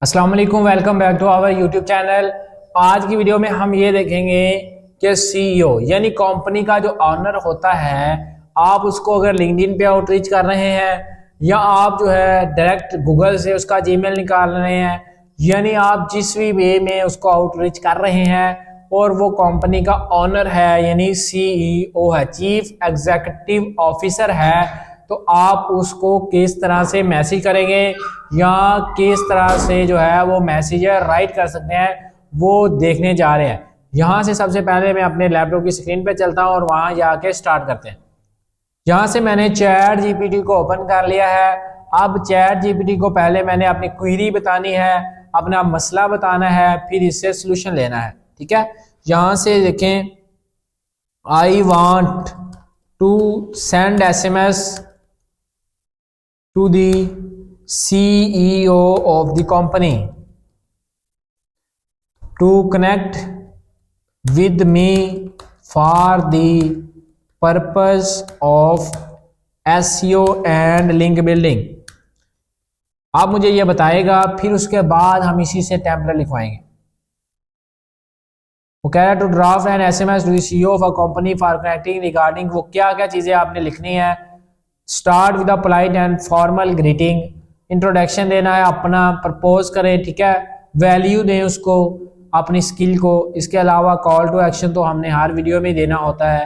अस्सलाम वालेकुम, welcome back to our YouTube channel. आज की वीडियो में हम ये देखेंगे कि सीईओ यानी कंपनी का जो ऑनर होता है, आप उसको अगर लिंक्डइन पे आउटरीच कर रहे हैं या आप जो है डायरेक्ट गूगल से उसका जीमेल निकाल रहे हैं, यानी आप जिस भी वे में उसको आउटरीच कर रहे हैं और वो कंपनी का ऑनर है यानी सीईओ है, चीफ एग्जीक्यूटिव ऑफिसर है, तो आप उसको किस तरह से मैसेज करेंगे या किस तरह से जो है वो मैसेज राइट कर सकते हैं वो देखने जा रहे हैं। यहाँ से सबसे पहले मैं अपने लैपटॉप की स्क्रीन पे चलता हूँ और वहाँ जाके स्टार्ट करते हैं। यहाँ से मैंने चैट जीपीटी को ओपन कर लिया है। अब चैट जीपीटी को पहले मैंने अपनी क्वेरी बतानी है, अपना मसला बताना है, फिर इससे सोल्यूशन लेना है। ठीक है, यहाँ से देखें, I want to send SMS to the CEO of the company to connect with me for the purpose of SEO and link building। आप मुझे ये बताएगा, फिर उसके बाद हम इसी से टेम्पलेट लिखवाएंगे। वो कह रहा है to draft an SMS to the CEO of a company for connecting regarding, वो क्या क्या चीजें आपने लिखनी है। Start with a polite and formal greeting, introduction देना है, अपना प्रपोज करें, ठीक है, वैल्यू दें उसको, अपनी स्किल को। इसके अलावा कॉल टू एक्शन तो हमने हर वीडियो में देना होता है।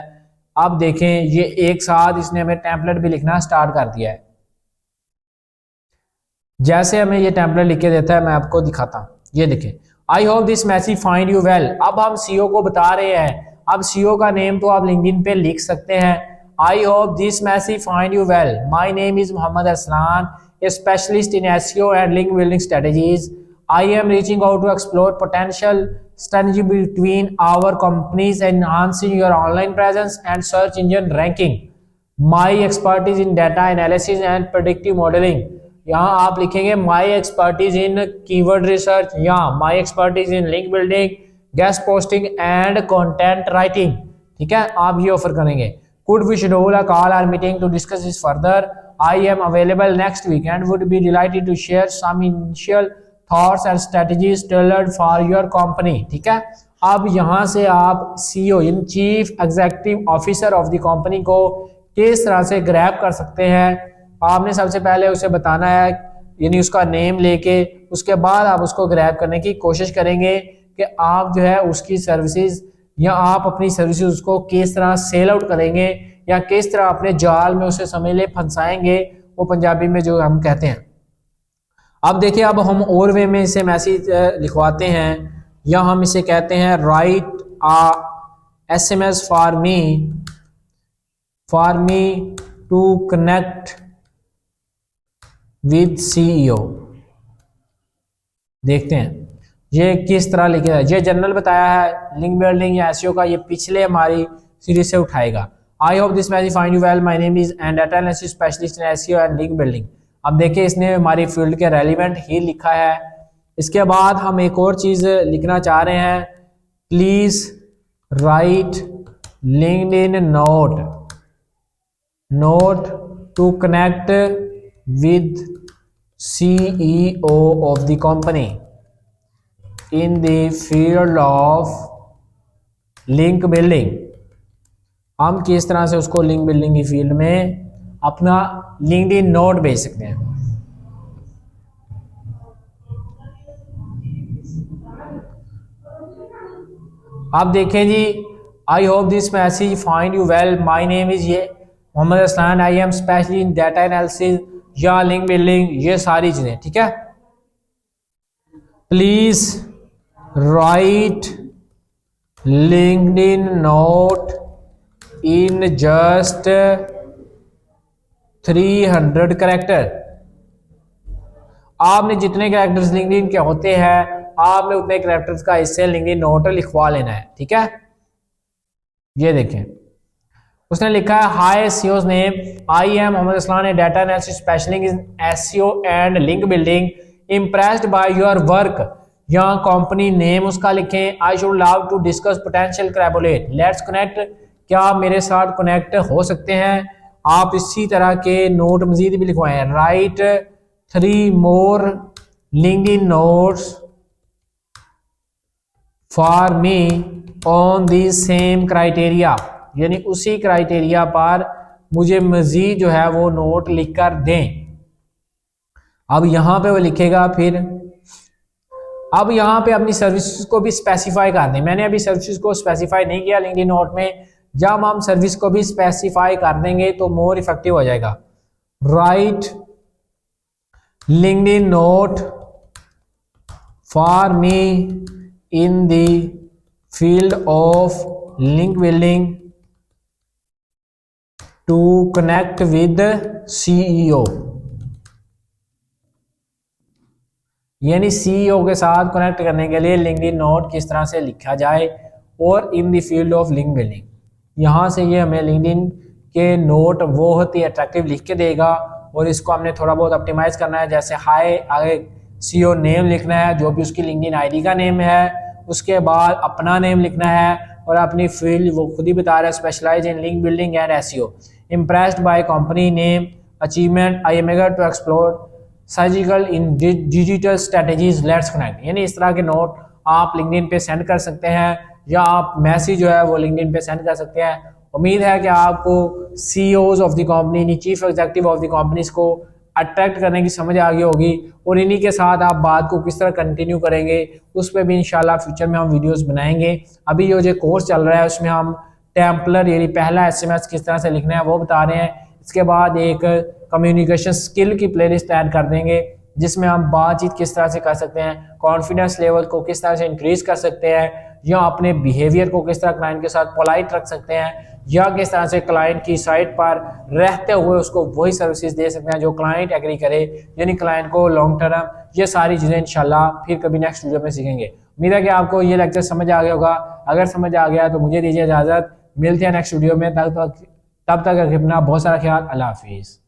अब देखें, ये एक साथ इसने हमें टेम्पलेट भी लिखना स्टार्ट कर दिया है। जैसे हमें ये टेम्पलेट लिख के देता है मैं आपको दिखाता हूँ। ये देखें, आई hope this message find you well. अब हम सीईओ को बता रहे हैं, अब सीईओ का नेम तो आप लिंक्डइन पे लिख सकते हैं। I hope this message find you well. My name is Mohammed Aslan, a specialist in SEO and link building strategies. I am reaching out to explore potential synergy between our companies and enhancing your online presence and search engine ranking. My expertise in data analysis and predictive modeling. यहाँ आप लिखेंगे my expertise in keyword research या my expertise in link building, guest posting and content writing। ठीक है, आप ये offer करेंगे। Could we schedule a call or meeting to discuss this further? I am available next week and would be delighted to share some initial thoughts and strategies tailored for your company। ठीक है, अब यहाँ से आप CEO यानी chief executive officer of the company को किस तरह से ग्रैब कर सकते हैं। आपने सबसे पहले उसे बताना है, यानी उसका नेम लेके, उसके बाद आप उसको ग्रैब करने की कोशिश करेंगे कि आप जो है उसकी सर्विसेज या आप अपनी सर्विसेज उसको किस तरह सेल आउट करेंगे या किस तरह अपने जाल में उसे समझ ले फंसाएंगे, वो पंजाबी में जो हम कहते हैं। अब देखिए, अब हम और वे में इसे मैसेज लिखवाते हैं या हम इसे कहते हैं write a SMS for me to connect with CEO. देखते हैं ये किस तरह लिखेगा। ये जनरल बताया है, लिंक बिल्डिंग या एसईओ का ये पिछले हमारी सीरीज से उठाएगा। आई hope this message find you well, my name is and data analysis specialist in SEO and link building. अब देखिए, इसने हमारी फील्ड के रेलिवेंट ही लिखा है। इसके बाद हम एक और चीज लिखना चाह रहे हैं, please write LinkedIn note to connect with CEO of the company in the field of link building। हम किस तरह से उसको लिंक बिल्डिंग की फील्ड में अपना लिंक्डइन नोट भेज सकते हैं। आप देखें जी, I hope this message find you well, my name is ये Mohammad Aslan, I am specially in data analysis या लिंक बिल्डिंग, ये सारी चीजें। ठीक है, please write LinkedIn note in just 300 character. आपने जितने कैरेक्टर्स लिंक्डइन के होते हैं, आपने उतने कैरेक्टर्स का इससे लिंक्डइन नोट लिखवा लेना है। ठीक है, ये देखें, उसने लिखा है hi CEO's name, I am Mohammad Aslan, a data analysis specialist in SEO and link building, impressed by your work. यहाँ कंपनी नेम उसका लिखें, I should love to discuss potential collaborate, let's connect, क्या आप मेरे साथ कनेक्ट हो सकते हैं। आप इसी तरह के नोट मजीद भी लिखवाएं, write 3 more LinkedIn notes for me on the same criteria, यानी उसी क्राइटेरिया पर मुझे मजीद जो है वो नोट लिख कर दें। अब यहां पे वो लिखेगा, फिर अब यहां पे अपनी सर्विसेज को भी स्पेसिफाई कर दें। मैंने अभी सर्विसेज को स्पेसिफाई नहीं किया लिंक्डइन नोट में, जब हम सर्विस को भी स्पेसिफाई कर देंगे तो मोर इफेक्टिव हो जाएगा। Write LinkedIn note for me in the field of link building to connect with CEO, यानी सीईओ के साथ कनेक्ट करने के लिए लिंक्डइन नोट किस तरह से लिखा जाए। और इन the field of link building, यहाँ से ये हमें लिंक्डइन के नोट बहुत ही अट्रैक्टिव लिख के देगा। और इसको हमने थोड़ा बहुत ऑप्टिमाइज करना है, जैसे हाय आगे सीईओ नेम लिखना है जो भी उसकी लिंक्डइन आईडी का नेम है, उसके बाद अपना नेम लिखना है और अपनी फील्ड वो खुद ही बता रहा है, specialise in link building and SEO, impressed by company name, achievement, I am eager to explore surgical in digital strategies, let's connect. यानी इस तरह के नोट आप लिंक्डइन पे सेंड कर सकते हैं या आप मैसेज जो है वो लिंक्डइन पे सेंड कर सकते हैं। उम्मीद है कि आपको CEOs of the company, chief executive of the companies को अट्रैक्ट करने की समझ आ गई होगी और इन्हीं के साथ आप बात को किस तरह कंटिन्यू करेंगे उस पर भी इंशाल्लाह फ्यूचर में हम वीडियोस बनाएंगे। अभी जो कोर्स चल रहा है उसमें हम टेम्पलर यानी पहला एसएमएस किस तरह से लिखना है वो बता रहे हैं। इसके बाद एक कम्युनिकेशन स्किल की प्लेलिस्ट ऐड कर देंगे जिसमें हम बातचीत किस तरह से कर सकते हैं, कॉन्फिडेंस लेवल को किस तरह से इंक्रीज कर सकते हैं, या अपने बिहेवियर को किस तरह क्लाइंट के साथ पोलाइट रख सकते हैं, या किस तरह से क्लाइंट की साइट पर रहते हुए उसको वही सर्विसेज दे सकते हैं जो क्लाइंट एग्री करे, यानी क्लाइंट को लॉन्ग टर्म। ये सारी चीज़ें इंशाल्लाह फिर कभी नेक्स्ट वीडियो में सीखेंगे। उम्मीद है कि आपको ये लेक्चर समझ आ गया होगा। अगर समझ आ गया तो मुझे दीजिए इजाज़त, मिलते हैं नेक्स्ट वीडियो में। तब तक रखिए अपना बहुत सारा ख्याल। अल्लाह हाफिज़।